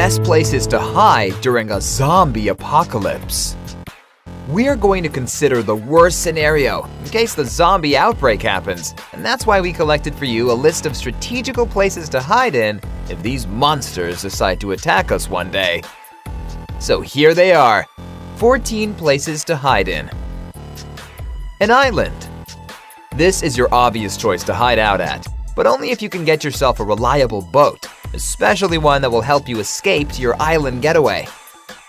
best places to hide during a zombie apocalypse. We are going to consider the worst scenario in case the zombie outbreak happens, and that's why we collected for you a list of strategical places to hide in if these monsters decide to attack us one day. So here they are, 14 places to hide in. An island. This is your obvious choice to hide out at, but only if you can get yourself a reliable boat, especially one that will help you escape to your island getaway.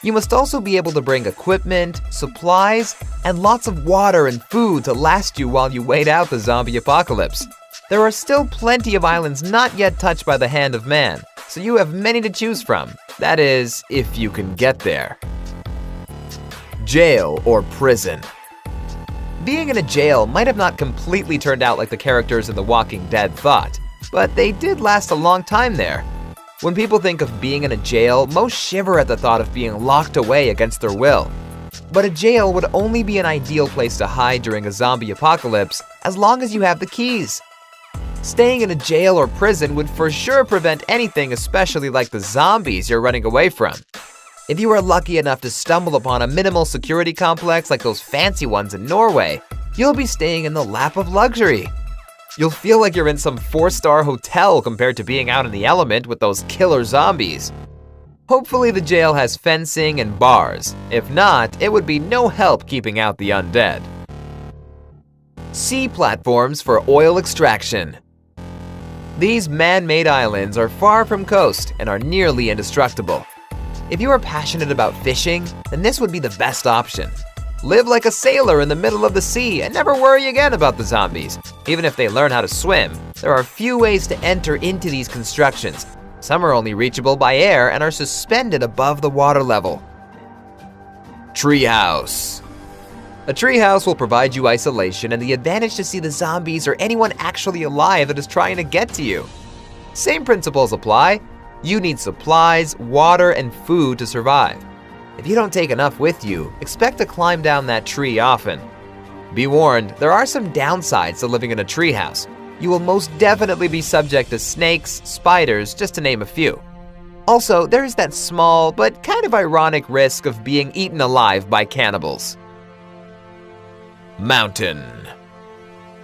You must also be able to bring equipment, supplies, and lots of water and food to last you while you wait out the zombie apocalypse. There are still plenty of islands not yet touched by the hand of man, so you have many to choose from. That is, if you can get there. Jail or prison. Being in a jail might have not completely turned out like the characters in The Walking Dead thought, but they did last a long time there. When people think of being in a jail, most shiver at the thought of being locked away against their will. But a jail would only be an ideal place to hide during a zombie apocalypse as long as you have the keys. Staying in a jail or prison would for sure prevent anything, especially like the zombies you're running away from. If you are lucky enough to stumble upon a minimal security complex like those fancy ones in Norway, you'll be staying in the lap of luxury. You'll feel like you're in some 4-star hotel compared to being out in the element with those killer zombies. Hopefully the jail has fencing and bars. If not, it would be no help keeping out the undead. Sea platforms for oil extraction. These man-made islands are far from coast and are nearly indestructible. If you are passionate about fishing, then this would be the best option. Live like a sailor in the middle of the sea and never worry again about the zombies. Even if they learn how to swim, there are few ways to enter into these constructions. Some are only reachable by air and are suspended above the water level. Treehouse. A treehouse will provide you isolation and the advantage to see the zombies or anyone actually alive that is trying to get to you. Same principles apply. You need supplies, water, and food to survive. If you don't take enough with you, expect to climb down that tree often. Be warned, there are some downsides to living in a treehouse. You will most definitely be subject to snakes, spiders, just to name a few. Also, there is that small but kind of ironic risk of being eaten alive by cannibals. Mountain.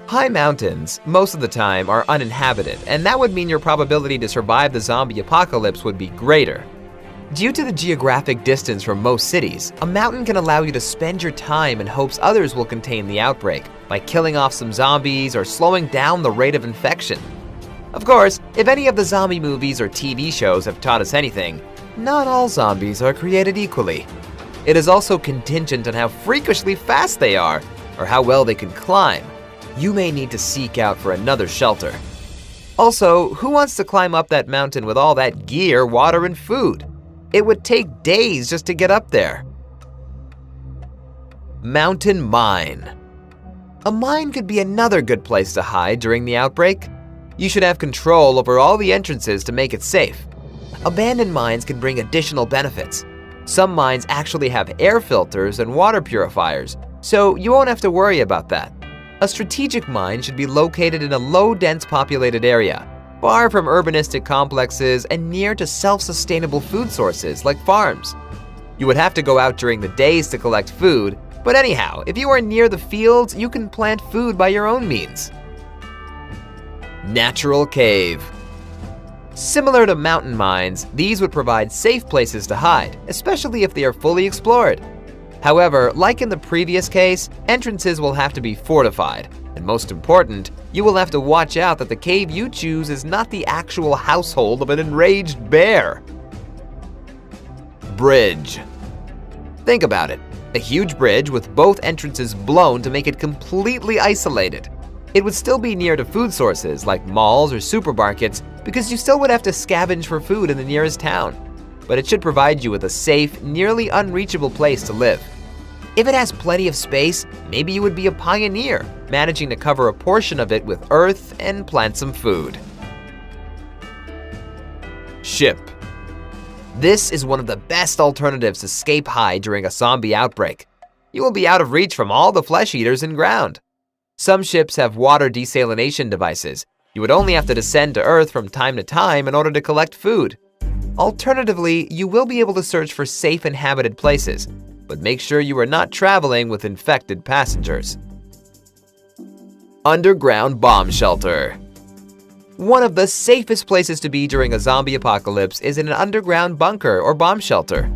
High mountains, most of the time, are uninhabited, and that would mean your probability to survive the zombie apocalypse would be greater. Due to the geographic distance from most cities, a mountain can allow you to spend your time in hopes others will contain the outbreak by killing off some zombies or slowing down the rate of infection. Of course, if any of the zombie movies or TV shows have taught us anything, not all zombies are created equally. It is also contingent on how freakishly fast they are, or how well they can climb. You may need to seek out for another shelter. Also, who wants to climb up that mountain with all that gear, water, and food? It would take days just to get up there. Mountain mine. A mine could be another good place to hide during the outbreak. You should have control over all the entrances to make it safe. Abandoned mines can bring additional benefits. Some mines actually have air filters and water purifiers, so you won't have to worry about that. A strategic mine should be located in a low, dense populated area, far from urbanistic complexes and near to self-sustainable food sources like farms. You would have to go out during the days to collect food, but anyhow, if you are near the fields, you can plant food by your own means. Natural cave. Similar to mountain mines, these would provide safe places to hide, especially if they are fully explored. However, like in the previous case, entrances will have to be fortified, and most important, you will have to watch out that the cave you choose is not the actual household of an enraged bear. Bridge. Think about it. A huge bridge with both entrances blown to make it completely isolated. It would still be near to food sources like malls or supermarkets because you still would have to scavenge for food in the nearest town. But it should provide you with a safe, nearly unreachable place to live. If it has plenty of space, maybe you would be a pioneer, managing to cover a portion of it with earth and plant some food. Ship. This is one of the best alternatives to escape hide during a zombie outbreak. You will be out of reach from all the flesh eaters in ground. Some ships have water desalination devices. You would only have to descend to Earth from time to time in order to collect food. Alternatively, you will be able to search for safe inhabited places, but make sure you are not traveling with infected passengers. Underground bomb shelter. One of the safest places to be during a zombie apocalypse is in an underground bunker or bomb shelter.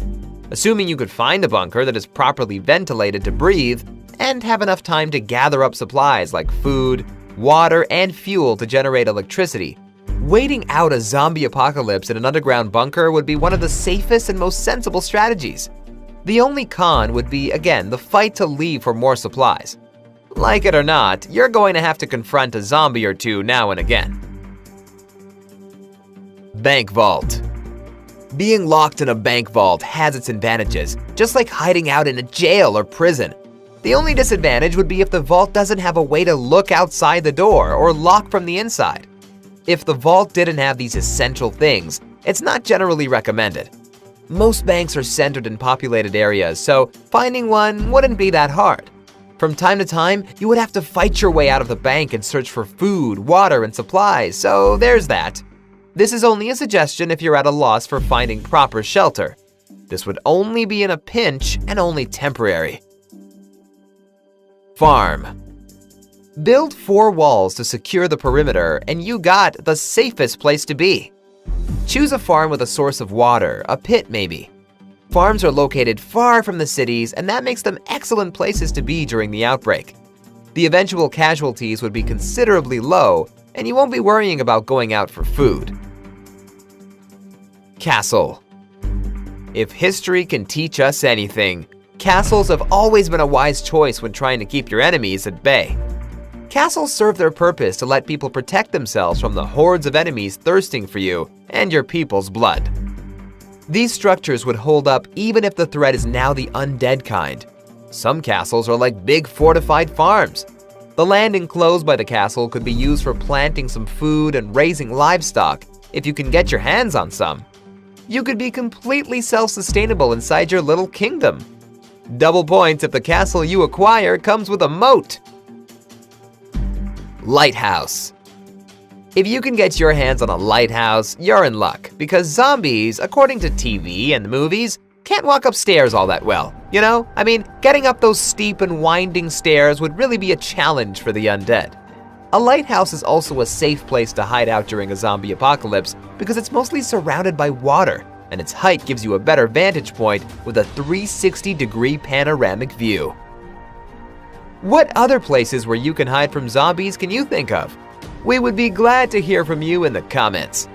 Assuming you could find a bunker that is properly ventilated to breathe and have enough time to gather up supplies like food, water, and fuel to generate electricity, waiting out a zombie apocalypse in an underground bunker would be one of the safest and most sensible strategies. The only con would be, again, the fight to leave for more supplies. Like it or not, you're going to have to confront a zombie or two now and again. Bank vault. Being locked in a bank vault has its advantages, just like hiding out in a jail or prison. The only disadvantage would be if the vault doesn't have a way to look outside the door or lock from the inside. If the vault didn't have these essential things, it's not generally recommended. Most banks are centered in populated areas, so finding one wouldn't be that hard. From time to time, you would have to fight your way out of the bank and search for food, water, and supplies, so there's that. This is only a suggestion if you're at a loss for finding proper shelter. This would only be in a pinch and only temporary. Farm. Build 4 walls to secure the perimeter and you got the safest place to be. Choose a farm with a source of water, a pit maybe. Farms are located far from the cities and that makes them excellent places to be during the outbreak. The eventual casualties would be considerably low and you won't be worrying about going out for food. Castle. If history can teach us anything, castles have always been a wise choice when trying to keep your enemies at bay. Castles serve their purpose to let people protect themselves from the hordes of enemies thirsting for you and your people's blood. These structures would hold up even if the threat is now the undead kind. Some castles are like big fortified farms. The land enclosed by the castle could be used for planting some food and raising livestock if you can get your hands on some. You could be completely self-sustainable inside your little kingdom. Double points if the castle you acquire comes with a moat. Lighthouse. If you can get your hands on a lighthouse, you're in luck, because zombies, according to TV and the movies, can't walk upstairs all that well. You know? I mean, getting up those steep and winding stairs would really be a challenge for the undead. A lighthouse is also a safe place to hide out during a zombie apocalypse because it's mostly surrounded by water, and its height gives you a better vantage point with a 360-degree panoramic view. What other places where you can hide from zombies can you think of? We would be glad to hear from you in the comments.